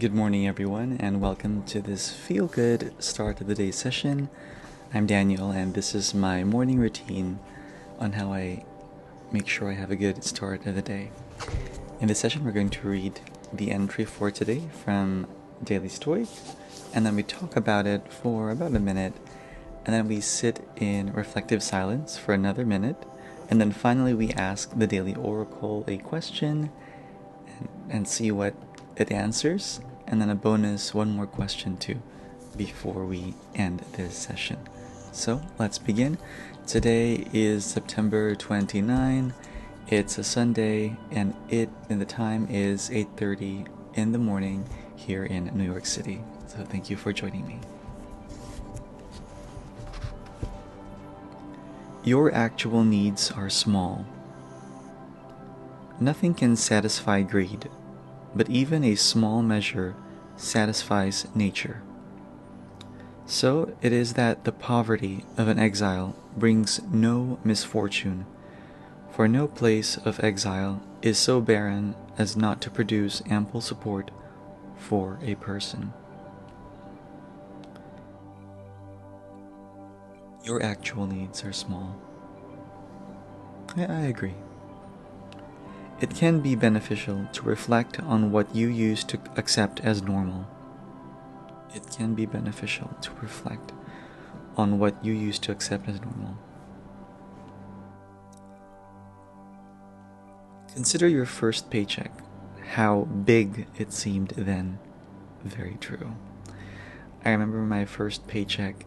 Good morning, everyone, and welcome to this feel good start of the day session. I'm Daniel, and this is my morning routine on how I make sure I have a good start of the day. In this session, we're going to read the entry for today from Daily Stoic, and then we talk about it for about a minute, and then we sit in reflective silence for another minute, and then finally we ask the daily oracle a question and see what it answers, and then a bonus one more question too before we end this session. So let's begin. Today is September 29. It's a Sunday, and the time is 8:30 in the morning here in New York City. So thank you for joining me. Your actual needs are small. Nothing can satisfy greed, but even a small measure satisfies nature. So it is that the poverty of an exile brings no misfortune, for no place of exile is so barren as not to produce ample support for a person. Your actual needs are small. I agree. It can be beneficial to reflect on what you used to accept as normal. It can be beneficial to reflect on what you used to accept as normal. Consider your first paycheck, how big it seemed then. Very true. I remember my first paycheck,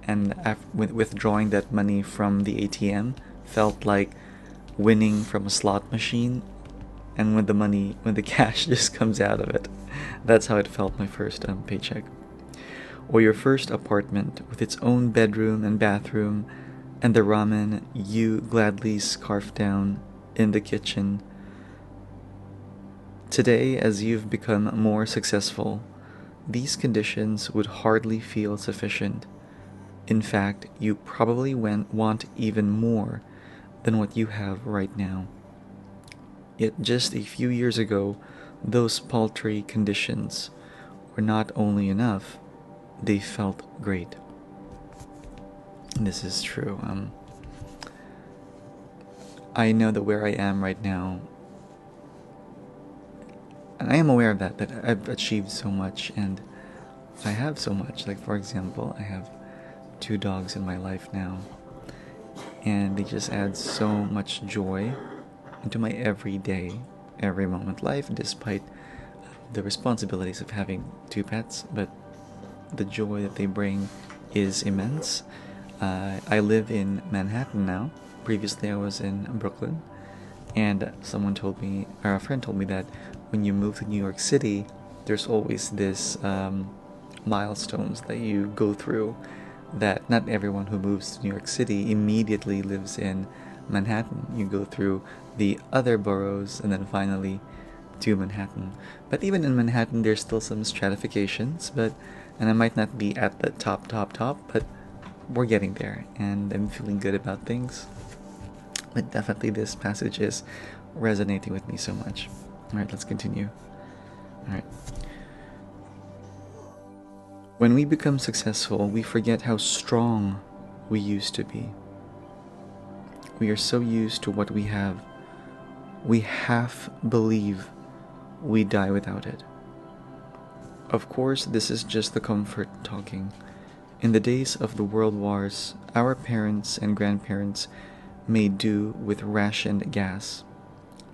and withdrawing that money from the ATM felt like winning from a slot machine, and when the cash just comes out of it. That's how it felt my first paycheck. Or your first apartment with its own bedroom and bathroom, and the ramen you gladly scarfed down in the kitchen. Today, as you've become more successful, these conditions would hardly feel sufficient. In fact, you probably want even more than what you have right now. Yet just a few years ago, those paltry conditions were not only enough, they felt great. And this is true. I know that where I am right now, and I am aware of that I've achieved so much, and I have so much. Like, for example, I have 2 dogs in my life now, and they just add so much joy into my every moment life, despite the responsibilities of having 2 pets. But the joy that they bring is immense. I live in Manhattan now. Previously I was in Brooklyn, and a friend told me that when you move to New York City, there's always this milestones that you go through, that not everyone who moves to New York City immediately lives in Manhattan. You go through the other boroughs and then finally to Manhattan. But even in Manhattan, there's still some stratifications, and I might not be at the top, but we're getting there, and I'm feeling good about things. But definitely this passage is resonating with me so much. Alright, let's continue. Alright. When we become successful, we forget how strong we used to be. We are so used to what we have, we half believe we die without it. Of course, this is just the comfort talking. In the days of the world wars, our parents and grandparents made do with rationed gas,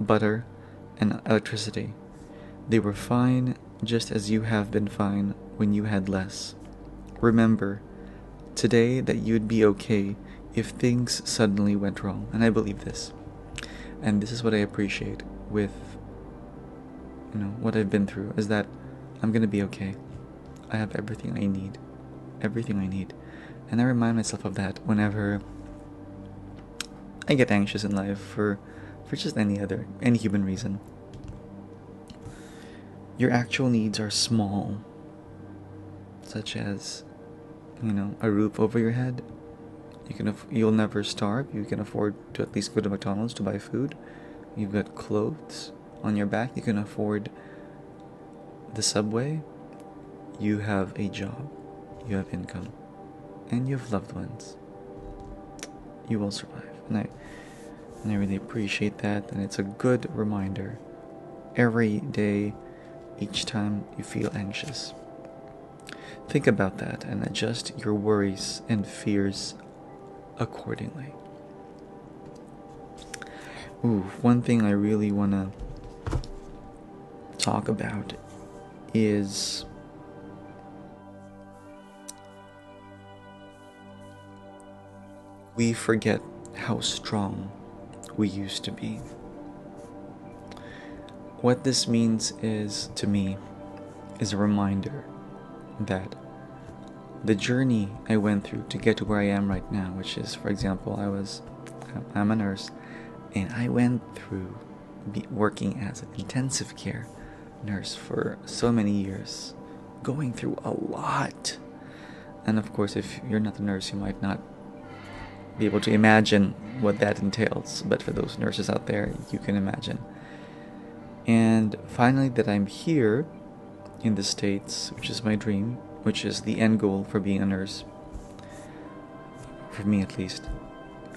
butter, and electricity. They were fine just as you have been fine when you had less. Remember today that you'd be okay if things suddenly went wrong, and I believe this. And this is what I appreciate with what I've been through, is that I'm gonna be okay. I have everything I need. Everything I need. And I remind myself of that whenever I get anxious in life for just any human reason. Your actual needs are small, such as, a roof over your head. You'll never starve. You can afford to at least go to McDonald's to buy food. You've got clothes on your back. You can afford the subway, you have a job, you have income, and you have loved ones. You will survive. And I really appreciate that, and it's a good reminder every day, each time you feel anxious. Think about that and adjust your worries and fears accordingly. Ooh, one thing I really want to talk about is we forget how strong we used to be. What this means is, to me, is a reminder that the journey I went through to get to where I am right now, which is, for example, I'm a nurse, and I went through working as an intensive care nurse for so many years, going through a lot. And of course, if you're not a nurse, you might not be able to imagine what that entails, but for those nurses out there, you can imagine. And finally, that I'm here in the States, which is my dream, which is the end goal for being a nurse, for me at least,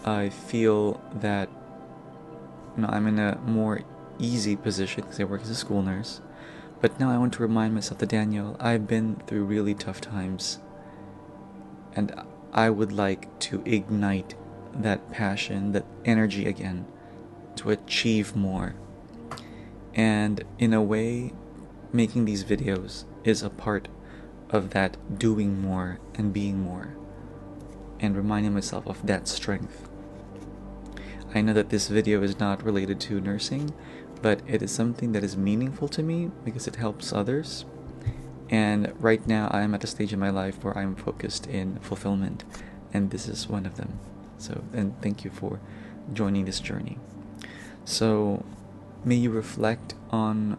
I feel that I'm in a more easy position because I work as a school nurse. But now I want to remind myself that, Daniel, I've been through really tough times, and I would like to ignite that passion, that energy again, to achieve more. And in a way, making these videos is a part of that doing more and being more, and reminding myself of that strength. I know that this video is not related to nursing, but it is something that is meaningful to me because it helps others. And right now I am at a stage in my life where I'm focused in fulfillment, and this is one of them. So, and thank you for joining this journey. So may you reflect on,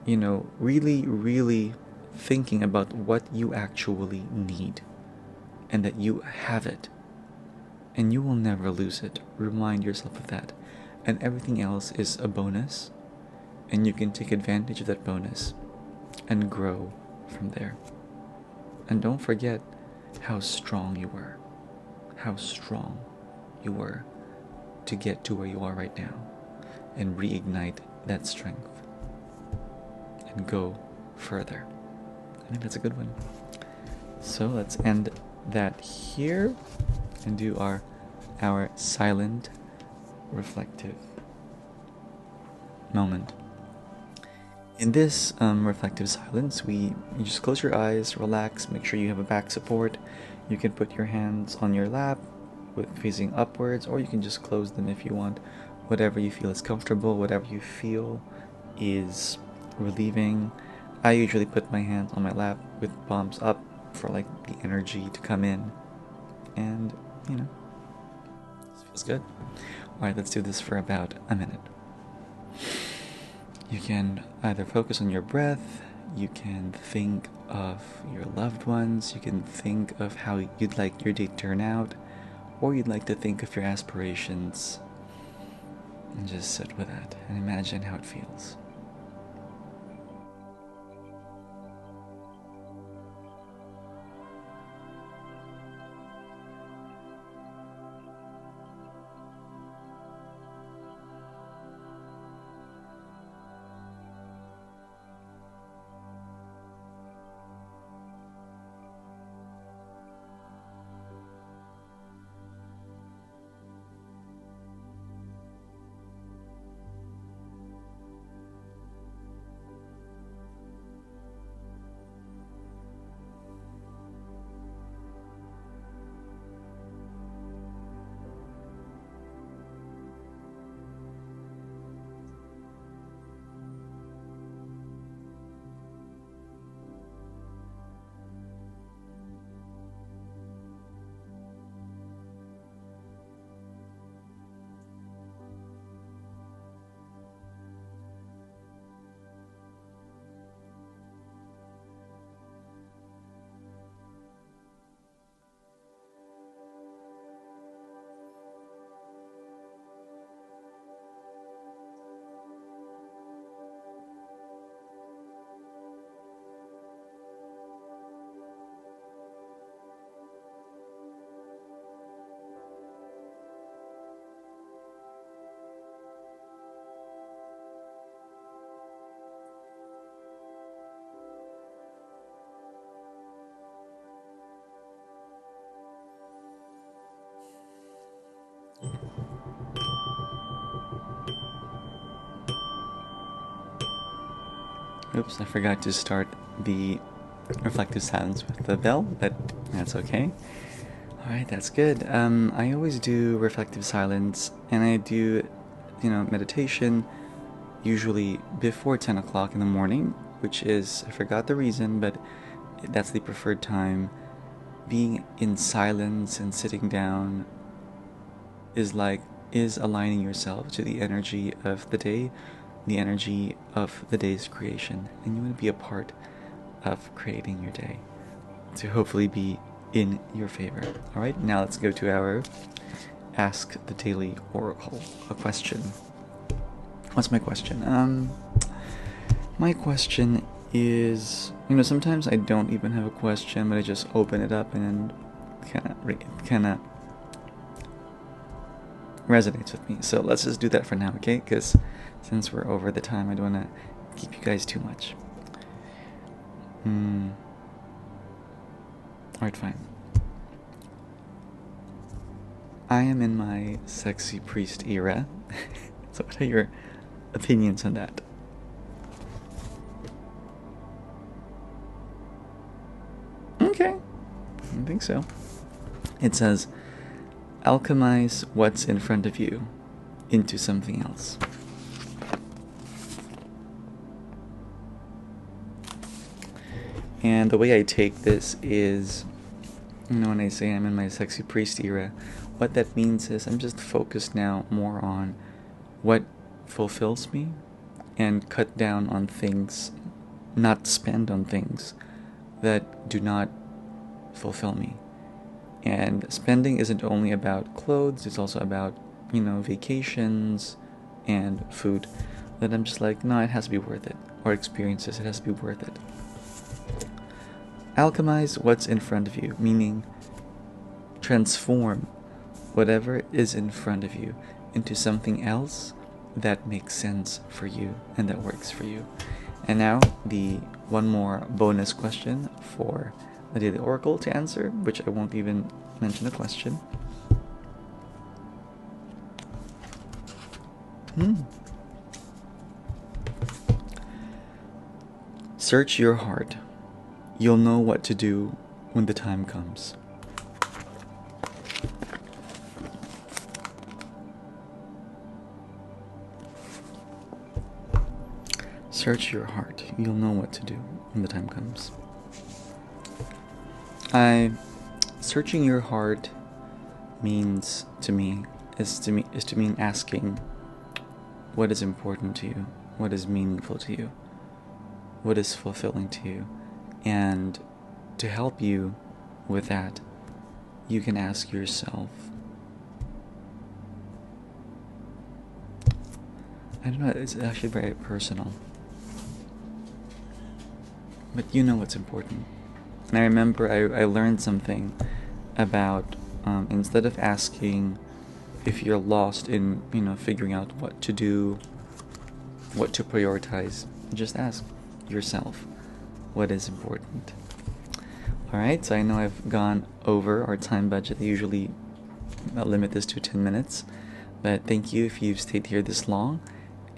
really thinking about what you actually need, and that you have it, and you will never lose it. Remind yourself of that. And everything else is a bonus, and you can take advantage of that bonus and grow from there. And don't forget how strong you were. How strong you were to get to where you are right now, and reignite that strength and go further. I think that's a good one. So let's end that here and do our silent reflective moment. In this reflective silence, you just close your eyes, relax, make sure you have a back support. You can put your hands on your lap facing upwards, or you can just close them if you want. Whatever you feel is comfortable, whatever you feel is relieving. I usually put my hands on my lap with palms up for like the energy to come in, and this feels good. Alright, let's do this for about a minute. You can either focus on your breath, you can think of your loved ones, you can think of how you'd like your day to turn out, or you'd like to think of your aspirations, and just sit with that and imagine how it feels. Oops, I forgot to start the reflective silence with the bell, but that's okay. Alright, that's good. I always do reflective silence, and I do, meditation usually before 10 o'clock in the morning, which is, I forgot the reason, but that's the preferred time. Being in silence and sitting down is aligning yourself to the energy of the day, the energy of the day's creation, and you want to be a part of creating your day to hopefully be in your favor. Alright, now let's go to our Ask the Daily Oracle. A question. What's my question? My question is, sometimes I don't even have a question, but I just open it up and kind of resonates with me. So let's just do that for now, okay? Because since we're over the time, I don't want to keep you guys too much. Alright, fine. I am in my sexy priest era. So what are your opinions on that? Okay, I think so. It says, alchemize what's in front of you into something else. And the way I take this is, when I say I'm in my sexy priest era, what that means is I'm just focused now more on what fulfills me and cut down on things, not spend on things that do not fulfill me. And spending isn't only about clothes, it's also about, vacations and food. That I'm just like, no, it has to be worth it. Or experiences, it has to be worth it. Alchemize what's in front of you, meaning transform whatever is in front of you into something else that makes sense for you and that works for you. And now, the one more bonus question for the Daily Oracle to answer, which I won't even mention a question. Search your heart. You'll know what to do when the time comes. Search your heart. You'll know what to do when the time comes. Searching your heart means to me mean asking what is important to you, what is meaningful to you, what is fulfilling to you. And to help you with that, you can ask yourself, I don't know, it's actually very personal, but you know what's important. And I remember I learned something about, instead of asking if you're lost in, figuring out what to do, what to prioritize, just ask yourself what is important. Alright, so I know I've gone over our time budget. I usually limit this to 10 minutes, but thank you if you've stayed here this long,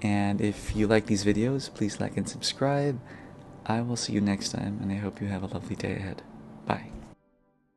and if you like these videos, please like and subscribe. I will see you next time, and I hope you have a lovely day ahead. Bye.